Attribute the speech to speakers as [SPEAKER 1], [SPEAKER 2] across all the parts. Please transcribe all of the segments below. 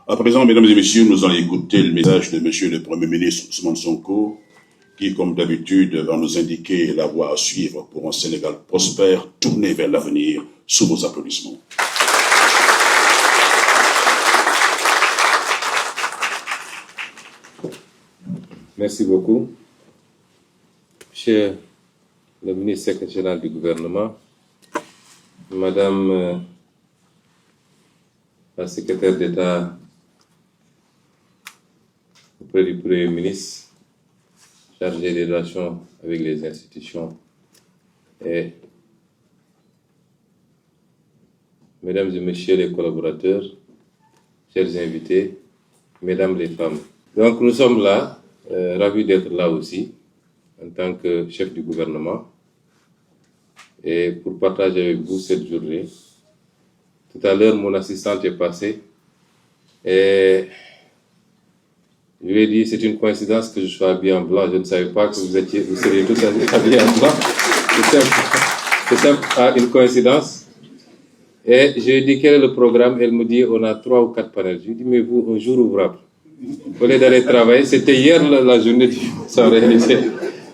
[SPEAKER 1] À présent, mesdames et messieurs, nous allons écouter le message de monsieur le Premier ministre Ousmane Sonko, qui, comme d'habitude, va nous indiquer la voie à suivre pour un Sénégal prospère, tourné vers l'avenir, sous vos applaudissements.
[SPEAKER 2] Merci beaucoup. Monsieur le ministre secrétaire général du gouvernement, Madame la secrétaire d'État auprès du Premier ministre, chargée des relations avec les institutions, et Mesdames et Messieurs les collaborateurs, chers invités, Mesdames les femmes. Donc nous sommes là, ravis d'être là aussi, en tant que chef du gouvernement, et pour partager avec vous cette journée. Tout à l'heure, mon assistante est passée, et je lui ai dit, c'est une coïncidence que je sois habillé en blanc. Je ne savais pas que vous seriez tous habillés en blanc. C'est simple, une coïncidence. Et je lui ai dit, quel est le programme? Elle me dit, on a 3 ou 4 panels. Je lui ai dit, mais vous, un jour ouvrable. Au lieu d'aller travailler, c'était hier la journée sans réalité.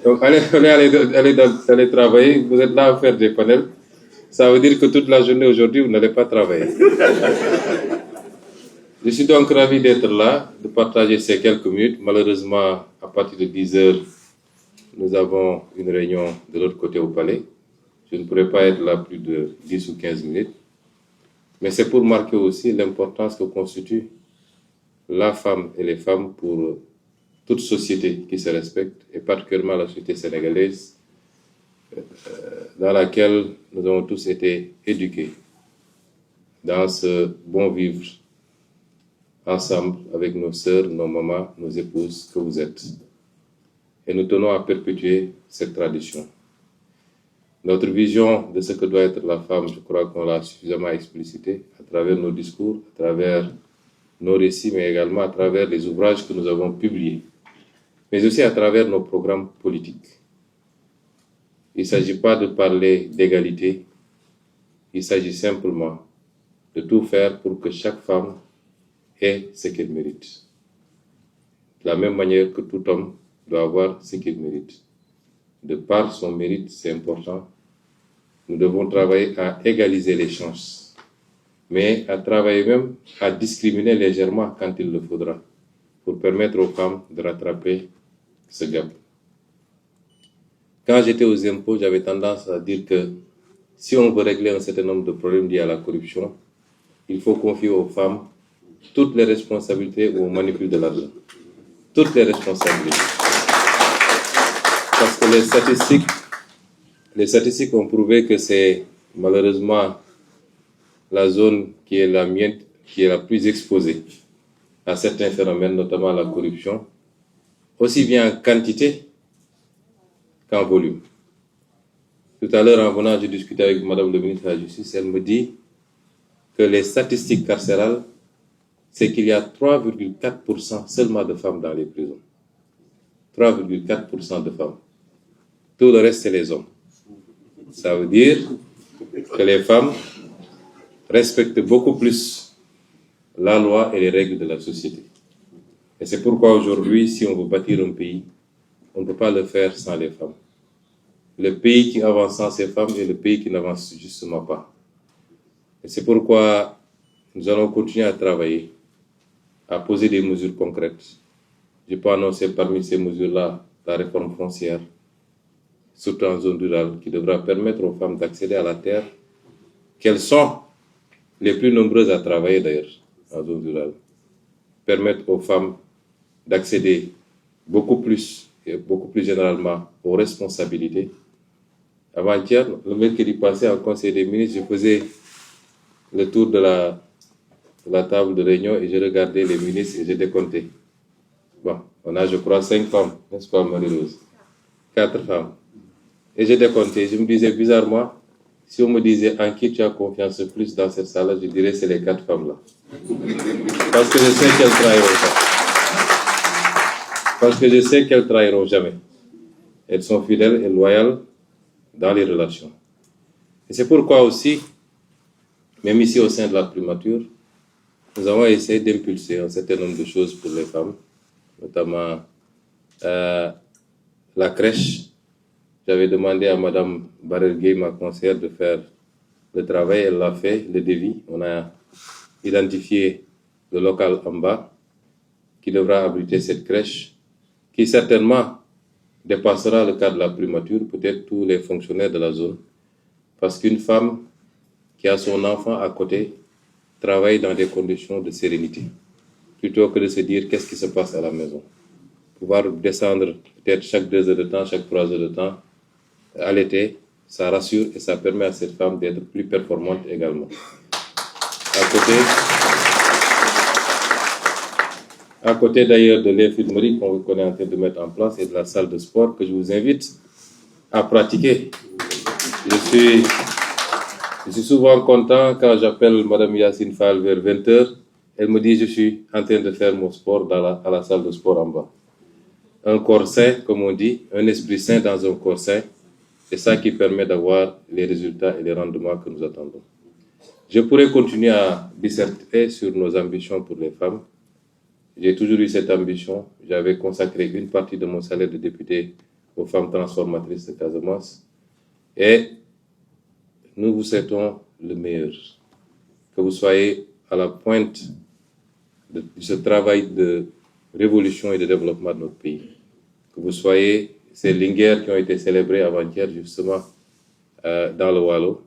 [SPEAKER 2] Donc, allez travailler, vous êtes là à faire des panels. Ça veut dire que toute la journée aujourd'hui, vous n'allez pas travailler. Je suis donc ravi d'être là, de partager ces quelques minutes. Malheureusement, à partir de 10 heures, nous avons une réunion de l'autre côté au palais. Je ne pourrai pas être là plus de 10 ou 15 minutes. Mais c'est pour marquer aussi l'importance que constitue la femme et les femmes pour toute société qui se respecte, et particulièrement la société sénégalaise, dans laquelle nous avons tous été éduqués dans ce bon vivre ensemble avec nos sœurs, nos mamans, nos épouses que vous êtes. Et nous tenons à perpétuer cette tradition. Notre vision de ce que doit être la femme, je crois qu'on l'a suffisamment explicité à travers nos discours, à travers nos récits, mais également à travers les ouvrages que nous avons publiés, mais aussi à travers nos programmes politiques. Il ne s'agit pas de parler d'égalité, il s'agit simplement de tout faire pour que chaque femme ait ce qu'elle mérite. De la même manière que tout homme doit avoir ce qu'il mérite. De par son mérite, c'est important, nous devons travailler à égaliser les chances, mais à travailler même à discriminer légèrement quand il le faudra, pour permettre aux femmes de rattraper ce gap. Quand j'étais aux impôts, j'avais tendance à dire que si on veut régler un certain nombre de problèmes liés à la corruption, il faut confier aux femmes toutes les responsabilités au manipule de l'argent. Toutes les responsabilités. Parce que les statistiques ont prouvé que c'est malheureusement la zone qui est la mienne, qui est la plus exposée à certains phénomènes, notamment la corruption, aussi bien en quantité qu'en volume. Tout à l'heure, en venant, j'ai discuté avec Madame le ministre de la Justice, elle me dit que les statistiques carcérales, c'est qu'il y a 3,4% seulement de femmes dans les prisons. 3,4% de femmes. Tout le reste, c'est les hommes. Ça veut dire que les femmes respectent beaucoup plus la loi et les règles de la société. Et c'est pourquoi aujourd'hui, si on veut bâtir un pays, on ne peut pas le faire sans les femmes. Le pays qui avance sans ces femmes est le pays qui n'avance justement pas. Et c'est pourquoi nous allons continuer à travailler, à poser des mesures concrètes. Je peux annoncer parmi ces mesures-là la réforme foncière, surtout en zone rurale, qui devra permettre aux femmes d'accéder à la terre, qu'elles sont les plus nombreuses à travailler d'ailleurs en zone rurale. Permettre aux femmes d'accéder beaucoup plus, et beaucoup plus généralement, aux responsabilités. Avant-hier, le mercredi passé, en Conseil des ministres, je faisais le tour de la table de réunion et je regardais les ministres et je décomptais. Bon, on a, je crois, 5 femmes, n'est-ce pas, Marie-Rose? 4 femmes. Et je décomptais. Je me disais, bizarrement, si on me disait en qui tu as confiance le plus dans cette salle-là, je dirais c'est les 4 femmes-là. Parce que je sais qu'elles trahiront pas. Parce que je sais qu'elles trahiront jamais. Elles sont fidèles et loyales dans les relations. Et c'est pourquoi aussi, même ici au sein de la primature, nous avons essayé d'impulser un certain nombre de choses pour les femmes, notamment la crèche. J'avais demandé à Mme Barelgué, ma conseillère, de faire le travail. Elle l'a fait, le devis. On a identifié le local en bas qui devra abriter cette crèche, qui certainement dépassera le cas de la primature, peut-être tous les fonctionnaires de la zone. Parce qu'une femme qui a son enfant à côté travaille dans des conditions de sérénité, plutôt que de se dire qu'est-ce qui se passe à la maison. Pouvoir descendre peut-être chaque 2 heures de temps, chaque 3 heures de temps, à l'été, ça rassure et ça permet à cette femme d'être plus performante également. À côté d'ailleurs de l'infirmerie qu'on est en train de mettre en place et de la salle de sport que je vous invite à pratiquer. Je suis souvent content quand j'appelle Mme Yacine Fall vers 20h. Elle me dit je suis en train de faire mon sport à la salle de sport en bas. Un corps sain, comme on dit, un esprit sain dans un corps sain, c'est ça qui permet d'avoir les résultats et les rendements que nous attendons. Je pourrais continuer à disserter sur nos ambitions pour les femmes. J'ai toujours eu cette ambition. J'avais consacré une partie de mon salaire de député aux femmes transformatrices de Casamance. Et nous vous souhaitons le meilleur. Que vous soyez à la pointe de ce travail de révolution et de développement de notre pays. Que vous soyez ces linguères qui ont été célébrées avant-hier justement dans le Wallo.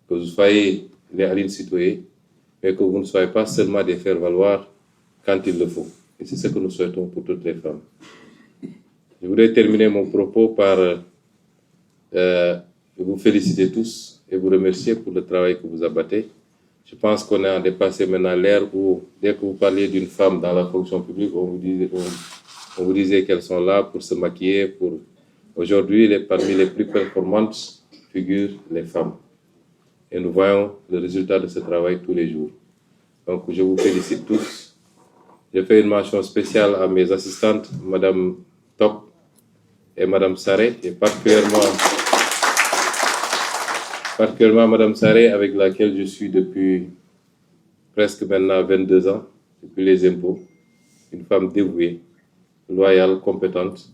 [SPEAKER 2] Que vous soyez les Aline Sitoé, mais que vous ne soyez pas seulement des faire-valoir quand il le faut. Et c'est ce que nous souhaitons pour toutes les femmes. Je voudrais terminer mon propos par vous féliciter tous et vous remercier pour le travail que vous abattez. Je pense qu'on a dépassé maintenant l'ère où, dès que vous parliez d'une femme dans la fonction publique, on vous disait qu'elles sont là pour se maquiller. Aujourd'hui, parmi les plus performantes figurent les femmes. Et nous voyons le résultat de ce travail tous les jours. Donc, je vous félicite tous. Je fais une mention spéciale à mes assistantes, Mme Top et Mme Saré, et particulièrement Mme Saré, avec laquelle je suis depuis presque maintenant 22 ans, depuis les impôts. Une femme dévouée, loyale, compétente.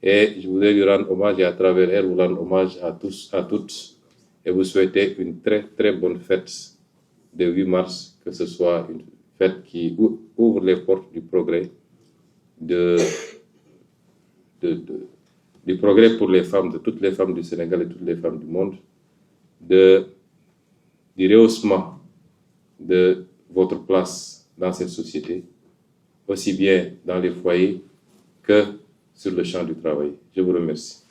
[SPEAKER 2] Et je voudrais lui rendre hommage et à travers elle, vous rendre hommage à tous, à toutes, et vous souhaiter une très très bonne fête de 8 mars, que ce soit une fête qui ouvre les portes du progrès, du progrès pour les femmes, de toutes les femmes du Sénégal et toutes les femmes du monde, du rehaussement de votre place dans cette société, aussi bien dans les foyers que sur le champ du travail. Je vous remercie.